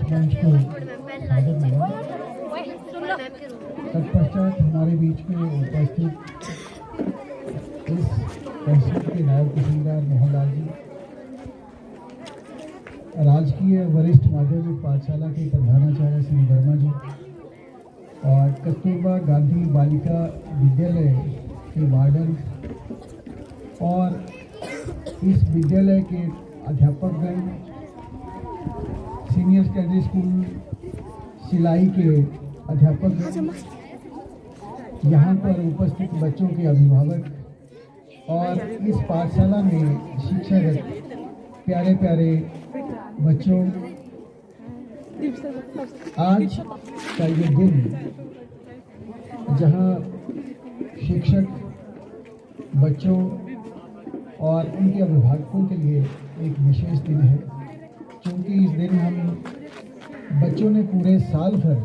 मंच को स्वागत मिला। तत्पश्चात हमारे बीच में उपस्थित इस तहसील के नायब तहसीलदार मोहनलाल जी, राजकीय वरिष्ठ माध्यमिक पाठशाला के प्रधानाचार्य श्री वर्मा जी और कस्तूरबा गांधी बालिका विद्यालय के वार्डन और इस विद्यालय के अध्यापकगण, सीनियर सेकेंडरी स्कूल सिलाई के अध्यापकगण, यहाँ पर उपस्थित बच्चों के अभिभावक और इस पाठशाला में शिक्षारत प्यारे प्यारे बच्चों, आज का ये दिन जहाँ शिक्षक बच्चों और उनके अभिभावकों के लिए एक विशेष दिन है, क्योंकि इस दिन हम बच्चों ने पूरे साल भर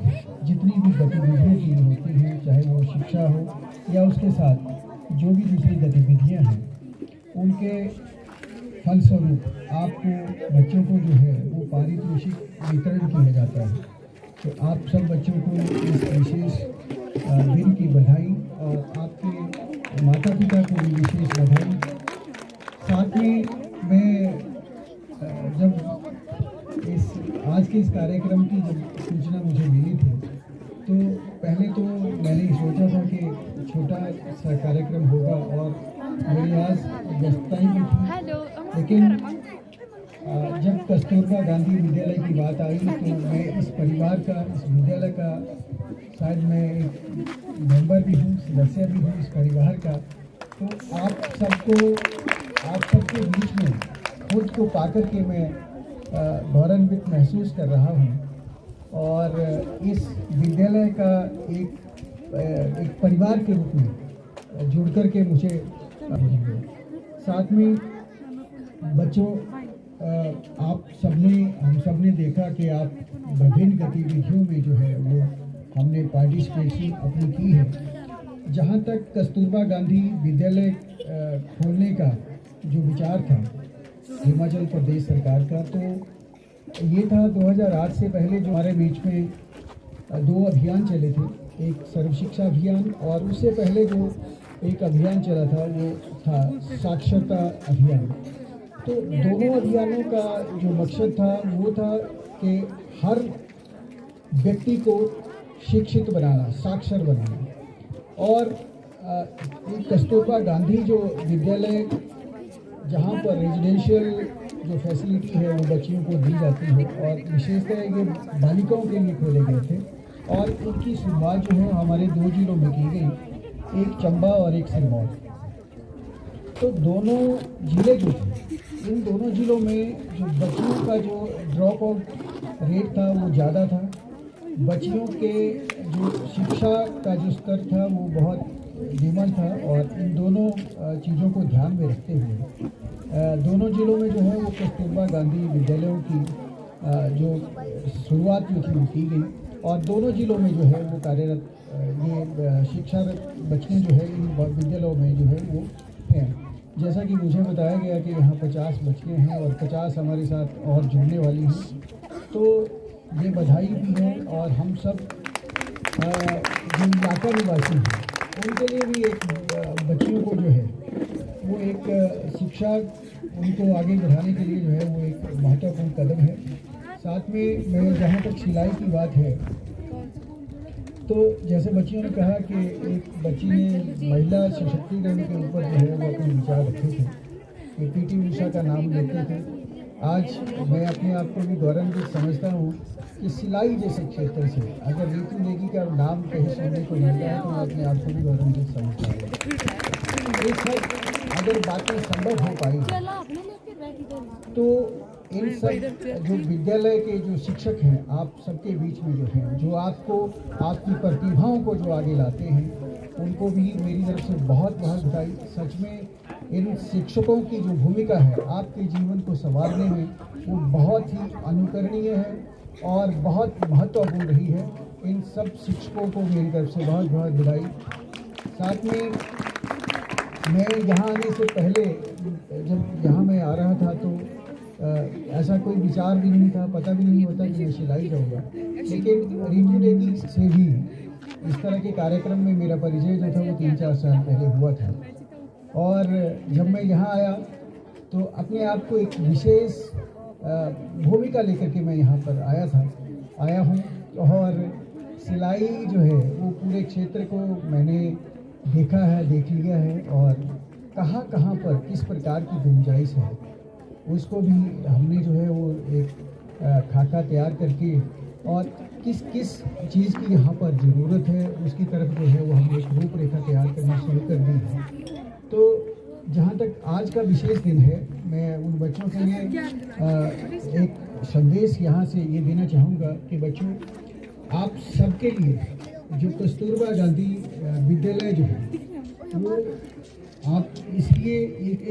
जितनी भी गतिविधियाँ की होती हैं, चाहे वो शिक्षा हो या उसके साथ जो भी दूसरी गतिविधियाँ हैं, उनके फलस्वरूप आपको बच्चों को जो है वो पारितोषिक वितरण किया जाता है। तो आप सब बच्चों को इस विशेष दिन की बधाई और आपके माता पिता को भी विशेष बधाई। साथ में मैं जब आज के इस कार्यक्रम की जब सूचना मुझे मिली थी, तो पहले तो मैंने सोचा था कि छोटा सा कार्यक्रम होगा और मेरी आज व्यस्तताएं भी थी, लेकिन जब कस्तूरबा गांधी विद्यालय की बात आई तो मैं इस परिवार का, इस विद्यालय का शायद मैं एक मेंबर भी हूँ, सदस्य भी हूँ इस परिवार का। तो आप सबके बीच में खुद को पाकर के मैं गौरवान्वित महसूस कर रहा हूँ और इस विद्यालय का एक परिवार के रूप में जुड़ कर के मुझे साथ में बच्चों, हम सबने देखा कि आप विभिन्न गतिविधियों में जो है वो हमने पार्टिसिपेशन अपनी की है। जहाँ तक कस्तूरबा गांधी विद्यालय खोलने का जो विचार था हिमाचल प्रदेश सरकार का, तो ये था 2008 से पहले जो हमारे बीच में 2 अभियान चले थे, एक सर्व शिक्षा अभियान और उससे पहले जो एक अभियान चला था वो था साक्षरता अभियान। तो दोनों अभियानों का जो मकसद था वो था कि हर व्यक्ति को शिक्षित बनाना, साक्षर बनाना। और कस्तूरबा गांधी जो विद्यालय जहाँ पर रेजिडेंशियल जो फैसिलिटी है वो बच्चियों को दी जाती है और विशेषतः ये बालिकाओं के लिए खोले गए थे और इनकी शुरुआत जो है हमारे 2 जिलों में की गई, एक चंबा और एक सिरमौर। तो दोनों जिले जो थे, इन दोनों जिलों में जो बच्चियों का जो ड्रॉप आउट रेट था वो ज़्यादा था, बच्चियों के जो शिक्षा का जो स्तर था वो बहुत निम्न था। और इन दोनों चीज़ों को ध्यान में रखते हुए दोनों जिलों में जो है वो कस्तूरबा गांधी विद्यालयों की जो शुरुआत जो थी वो की गई और दोनों जिलों में जो है वो कार्यरत ये शिक्षारत बच्चियाँ जो है इन विद्यालयों में जो है वो हैं। जैसा कि मुझे बताया गया कि यहाँ 50 बच्चियाँ हैं और 50 हमारे साथ और जुड़ने वाली हैं, तो ये बधाई भी है। और हम सब जो इलाका निवासी हैं उनके लिए भी एक बच्चियों को जो है वो एक शिक्षा उनको आगे बढ़ाने के लिए जो है वो एक महत्वपूर्ण कदम है। साथ में मैं जहाँ तक सिलाई की बात है, तो जैसे बच्चियों ने कहा कि एक बच्ची ने महिला सशक्तिकरण के ऊपर जो है वो अपने विचार रखे थे कि पीटी उषा का नाम लेते थे। आज मैं अपने आप को भी गौरवान्वित समझता हूँ कि सिलाई जैसे क्षेत्र से अगर रीतू नेगी का नाम कहीं सुनने को मिलता है तो मैं अपने आप को भी गौरवान्वित समझता हूँ। ये सब अगर बातें संभव हो पाई तो इन सब जो विद्यालय के जो शिक्षक हैं आप सबके बीच में जो हैं, जो आपको आपकी प्रतिभाओं को जो आगे लाते हैं, उनको भी मेरी तरफ से बहुत बहुत बधाई। सच में इन शिक्षकों की जो भूमिका है आपके जीवन को संवारने में वो बहुत ही अनुकरणीय है और बहुत महत्वपूर्ण रही है। इन सब शिक्षकों को मेरी तरफ से बहुत बहुत बधाई। साथ में मैं यहाँ आने से पहले जब यहाँ मैं आ रहा था तो ऐसा कोई विचार भी नहीं था, पता भी नहीं होता कि मैं सिलाई जाऊँगा। लेकिन रिंकू दीदी से भी इस तरह के कार्यक्रम में मेरा परिचय जो था वो 3-4 साल पहले हुआ था। और जब मैं यहाँ आया तो अपने आप को एक विशेष भूमिका लेकर के मैं यहाँ पर आया हूँ। और सिलाई जो है वो पूरे क्षेत्र को मैंने देख लिया है, और कहाँ कहाँ पर किस प्रकार की गुंजाइश है उसको भी हमने जो है वो एक खाका तैयार करके, और किस किस चीज़ की यहाँ पर ज़रूरत है उसकी तरफ जो है वो हमने एक रूपरेखा तैयार करना शुरू कर दी है। तो जहाँ तक आज का विशेष दिन है, मैं उन बच्चों के लिए एक संदेश यहाँ से ये देना चाहूँगा कि बच्चों, आप सबके लिए जो कस्तूरबा गांधी विद्यालय जो है वो आप इसलिए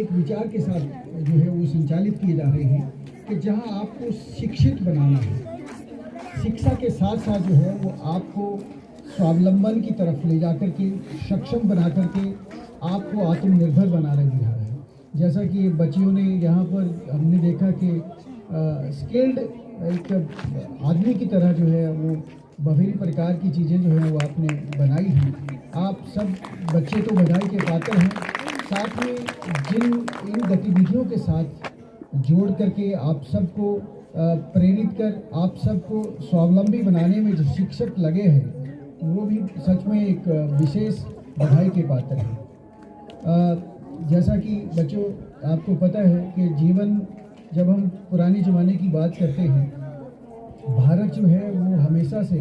एक विचार के साथ जो है वो संचालित किए जा रहे हैं कि जहाँ आपको शिक्षित बनाना है, शिक्षा के साथ साथ जो है वो आपको स्वावलंबन की तरफ ले जाकर के सक्षम बना करके आपको आत्मनिर्भर बना रहा है। जैसा कि बच्चियों ने यहाँ पर हमने देखा कि स्किल्ड एक आदमी की तरह जो है वो विभिन्न प्रकार की चीज़ें जो है वो आपने बनाई हैं। आप सब बच्चे तो बधाई के पात्र हैं, साथ में जिन इन गतिविधियों के साथ जोड़ करके आप सबको प्रेरित कर आप सबको स्वावलंबी बनाने में जो शिक्षक लगे हैं वो भी सच में एक विशेष बधाई के पात्र हैं। जैसा कि बच्चों आपको पता है कि जीवन, जब हम पुराने ज़माने की बात करते हैं, भारत जो है वो हमेशा से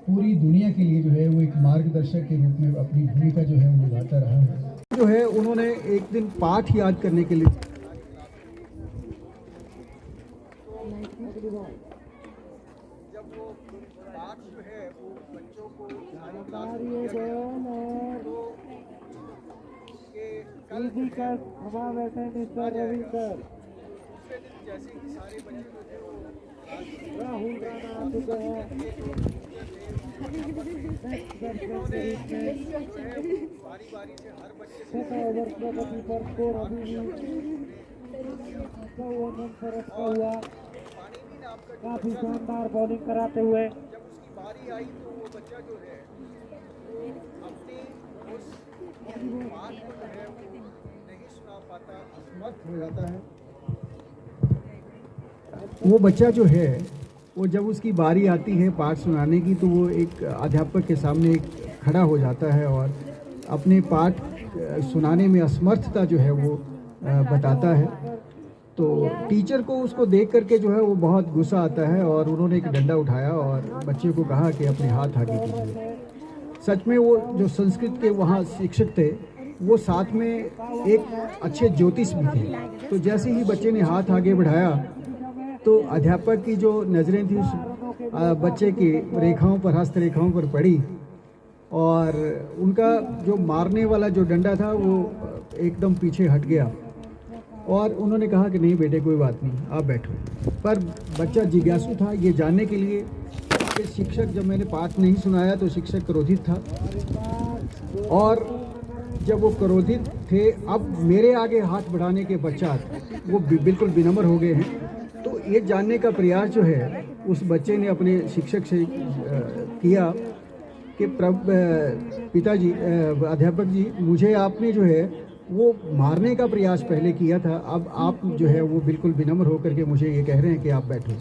पूरी दुनिया के लिए जो है वो एक मार्गदर्शक के रूप में अपनी भूमिका जो है वो निभाता रहा है। जो है उन्होंने एक दिन पाठ याद करने के लिए जब वो पाठ जो है वो बच्चों को जैसे कि सारे बच्चे राहुल बारी बारी से हर बच्चे काफी शानदार बॉलिंग कराते हुए जब उसकी बारी आई तो वो बच्चा जो है वो अपनी उस बात को जो है वो नहीं सुना पाता, असमर्थ हो जाता है। वो बच्चा जो है वो जब उसकी बारी आती है पाठ सुनाने की तो वो एक अध्यापक के सामने खड़ा हो जाता है और अपने पाठ सुनाने में असमर्थता जो है वो बताता है। तो टीचर को उसको देख करके जो है वो बहुत गुस्सा आता है और उन्होंने एक डंडा उठाया और बच्चे को कहा कि अपने हाथ आगे कीजिए। सच में वो जो संस्कृत के वहाँ शिक्षक थे वो साथ में एक अच्छे ज्योतिष भी थे। तो जैसे ही बच्चे ने हाथ आगे बढ़ाया तो अध्यापक की जो नज़रें थी उस बच्चे की रेखाओं पर, हस्त रेखाओं पर पड़ी और उनका जो मारने वाला जो डंडा था वो एकदम पीछे हट गया और उन्होंने कहा कि नहीं बेटे कोई बात नहीं, आप बैठो। पर बच्चा जिज्ञासु था ये जानने के लिए कि शिक्षक, जब मैंने पाठ नहीं सुनाया तो शिक्षक क्रोधित था और जब वो क्रोधित थे अब मेरे आगे हाथ बढ़ाने के पश्चात वो बिल्कुल विनम्र हो गए हैं। तो ये जानने का प्रयास जो है उस बच्चे ने अपने शिक्षक से किया कि पिताजी, अध्यापक जी, मुझे आपने जो है वो मारने का प्रयास पहले किया था, अब आप जो है वो बिल्कुल विनम्र होकर के मुझे ये कह रहे हैं कि आप बैठो।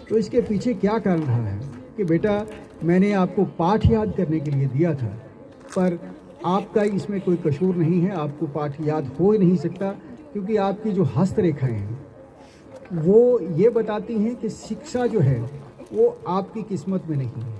तो इसके पीछे क्या कारण रहा है कि बेटा मैंने आपको पाठ याद करने के लिए दिया था पर आपका इसमें कोई कसूर नहीं है, आपको पाठ याद हो ही नहीं सकता क्योंकि आपकी जो हस्त रेखाएँ हैं वो ये बताती हैं कि शिक्षा जो है वो आपकी किस्मत में नहीं है।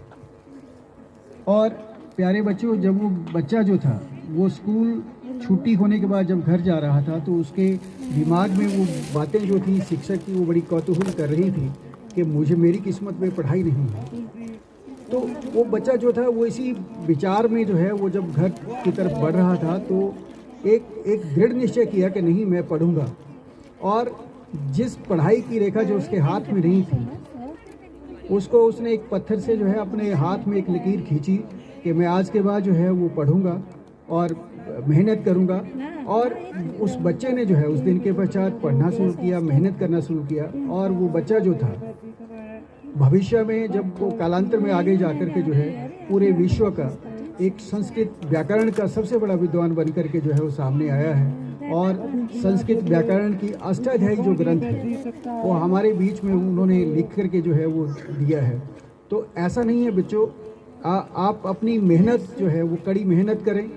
और प्यारे बच्चों, जब वो बच्चा जो था वो स्कूल छुट्टी होने के बाद जब घर जा रहा था तो उसके दिमाग में वो बातें जो थी शिक्षक की वो बड़ी कौतूहल कर रही थी कि मेरी किस्मत में पढ़ाई नहीं है। तो वो बच्चा जो था वो इसी विचार में जो है वो जब घर की तरफ बढ़ रहा था तो एक दृढ़ निश्चय किया कि नहीं, मैं पढ़ूंगा। और जिस पढ़ाई की रेखा जो उसके हाथ में नहीं थी उसको उसने एक पत्थर से जो है अपने हाथ में एक लकीर खींची कि मैं आज के बाद जो है वो पढ़ूंगा और मेहनत करूंगा और उस बच्चे ने जो है उस दिन के पश्चात पढ़ना शुरू किया, मेहनत करना शुरू किया, और वो बच्चा जो था भविष्य में जब वो कालांतर में आगे जाकर के जो है पूरे विश्व का एक संस्कृत व्याकरण का सबसे बड़ा विद्वान बनकर के जो है वो सामने आया है। और संस्कृत व्याकरण की अष्टाध्यायी जो ग्रंथ है वो हमारे बीच में उन्होंने लिख करके जो है वो दिया है। तो ऐसा नहीं है बच्चों, आप अपनी मेहनत जो है वो कड़ी मेहनत करें,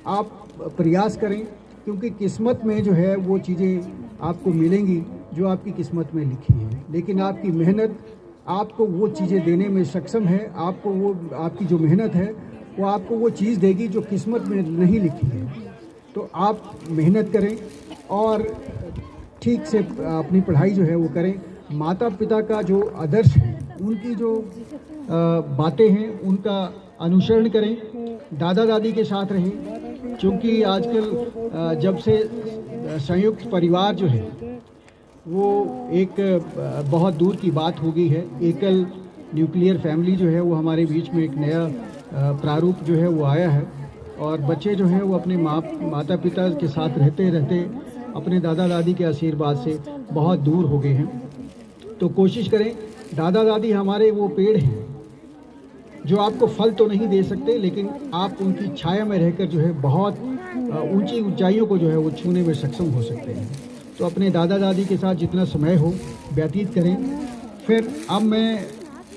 आप प्रयास करें, क्योंकि किस्मत में जो है वो चीज़ें आपको मिलेंगी जो आपकी किस्मत में लिखी है। लेकिन आपकी मेहनत आपको वो चीज़ें देने में सक्षम है, आपको वो आपकी जो मेहनत है वो आपको वो चीज़ देगी जो किस्मत में नहीं लिखी है। तो आप मेहनत करें और ठीक से अपनी पढ़ाई जो है वो करें। माता पिता का जो आदर्श है, उनकी जो बातें हैं उनका अनुसरण करें, दादा दादी के साथ रहें, क्योंकि आजकल जब से संयुक्त परिवार जो है वो एक बहुत दूर की बात हो गई है। एकल न्यूक्लियर फैमिली जो है वो हमारे बीच में एक नया प्रारूप जो है वो आया है, और बच्चे जो हैं वो अपने माता पिता के साथ रहते रहते अपने दादा दादी के आशीर्वाद से बहुत दूर हो गए हैं। तो कोशिश करें, दादा दादी हमारे वो पेड़ हैं जो आपको फल तो नहीं दे सकते, लेकिन आप उनकी छाया में रहकर जो है बहुत ऊंची ऊंचाइयों को जो है वो छूने में सक्षम हो सकते हैं। तो अपने दादा दादी के साथ जितना समय हो व्यतीत करें। फिर अब मैं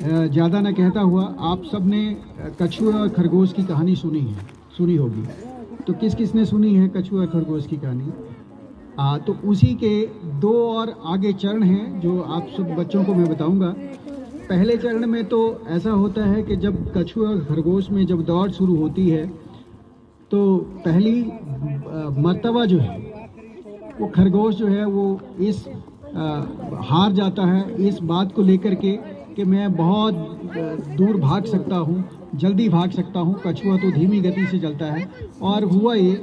ज़्यादा न कहता हुआ, आप सब ने कछुआ और खरगोश की कहानी सुनी होगी। तो किस किस ने सुनी है कछुआ और खरगोश की कहानी? तो उसी के दो और आगे चरण हैं जो आप सब बच्चों को मैं बताऊंगा। पहले चरण में तो ऐसा होता है कि जब कछुआ और खरगोश में जब दौड़ शुरू होती है तो पहली मर्तबा जो है वो खरगोश जो है वो इस हार जाता है इस बात को लेकर के कि मैं बहुत दूर भाग सकता हूँ, जल्दी भाग सकता हूँ। कछुआ तो धीमी गति से चलता है, और हुआ ये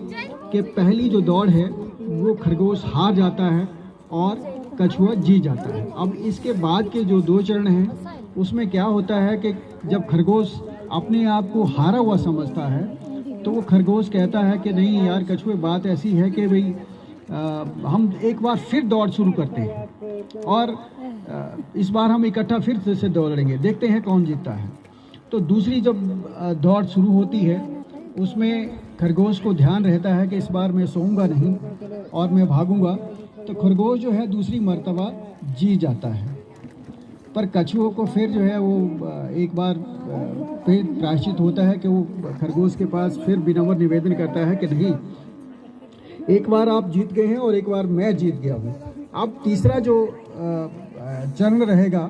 कि पहली जो दौड़ है वो खरगोश हार जाता है और कछुआ जीत जाता है। अब इसके बाद के जो दो चरण हैं उसमें क्या होता है कि जब खरगोश अपने आप को हारा हुआ समझता है तो वो खरगोश कहता है कि नहीं यार कछुए, बात ऐसी है कि भाई हम एक बार फिर दौड़ शुरू करते हैं और इस बार हम इकट्ठा फिर से दौड़ेंगे, देखते हैं कौन जीतता है। तो दूसरी जब दौड़ शुरू होती है उसमें खरगोश को ध्यान रहता है कि इस बार मैं सोऊंगा नहीं और मैं भागूंगा। तो खरगोश जो है दूसरी मर्तबा जीत जाता है, पर कछुओं को फिर जो है वो एक बार फिर प्रायश्चित होता है कि वो खरगोश के पास फिर विनम्र निवेदन करता है कि नहीं, एक बार आप जीत गए हैं और एक बार मैं जीत गया हूँ। अब तीसरा जो चरण रहेगा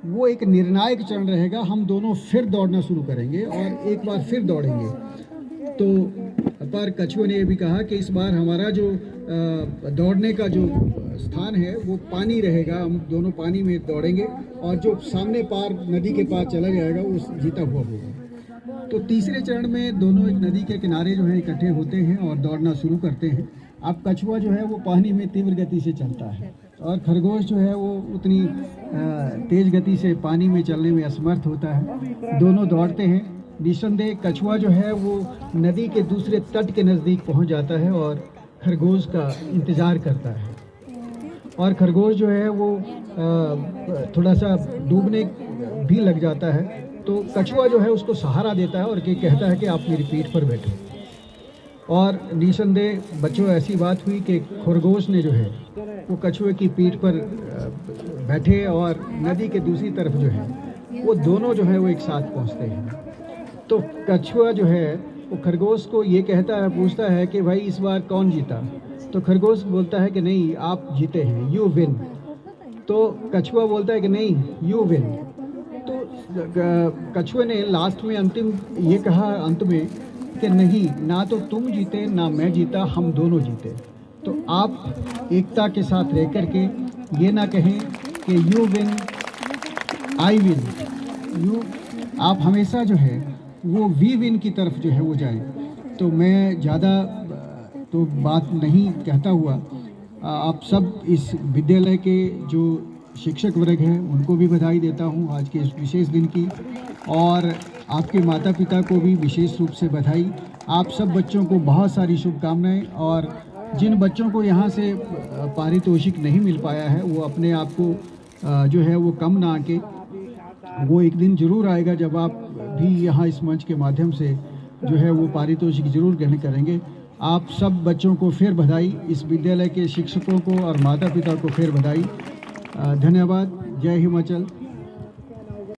वो एक निर्णायक चरण रहेगा, हम दोनों फिर दौड़ना शुरू करेंगे और एक बार फिर दौड़ेंगे। तो पर कछुए ने ये भी कहा कि इस बार हमारा जो दौड़ने का जो स्थान है वो पानी रहेगा, हम दोनों पानी में दौड़ेंगे और जो सामने पार नदी के पार चला जाएगा वो जीता हुआ होगा। तो तीसरे चरण में दोनों एक नदी के किनारे जो है इकट्ठे होते हैं और दौड़ना शुरू करते हैं। अब कछुआ जो है वो पानी में तीव्र गति से चलता है और खरगोश जो है वो उतनी तेज गति से पानी में चलने में असमर्थ होता है। दोनों दौड़ते हैं। निस्संदेह कछुआ जो है वो नदी के दूसरे तट के नज़दीक पहुंच जाता है और खरगोश का इंतज़ार करता है, और खरगोश जो है वो थोड़ा सा डूबने भी लग जाता है। तो कछुआ जो है उसको सहारा देता है और कहता है कि आप मेरी पीठ पर बैठो। और निस्संदेह बच्चों ऐसी बात हुई कि खरगोश ने जो है वो कछुए की पीठ पर बैठे और नदी के दूसरी तरफ जो है वो दोनों जो है वो एक साथ पहुंचते हैं। तो कछुआ जो है वो खरगोश को ये कहता है, पूछता है कि भाई इस बार कौन जीता? तो खरगोश बोलता है कि नहीं, आप जीते हैं, यू विन। तो कछुआ बोलता है कि नहीं, यू विन। तो कछुए ने लास्ट में अंतिम ये कहा अंत में कि नहीं, ना तो तुम जीते ना मैं जीता, हम दोनों जीते। तो आप एकता के साथ रह कर के ये ना कहें कि you win I win, you आप हमेशा जो है वो वी विन की तरफ जो है वो जाएं। तो मैं ज़्यादा तो बात नहीं कहता हुआ आप सब इस विद्यालय के जो शिक्षक वर्ग हैं उनको भी बधाई देता हूं आज के इस विशेष दिन की, और आपके माता पिता को भी विशेष रूप से बधाई। आप सब बच्चों को बहुत सारी शुभकामनाएं और जिन बच्चों को यहाँ से पारितोषिक नहीं मिल पाया है वो अपने आप को जो है वो कम ना आके, वो एक दिन जरूर आएगा जब आप भी यहाँ इस मंच के माध्यम से जो है वो पारितोषिक जरूर ग्रहण करेंगे। आप सब बच्चों को फिर बधाई, इस विद्यालय के शिक्षकों को और माता पिता को फिर बधाई। धन्यवाद। जय हिमाचल।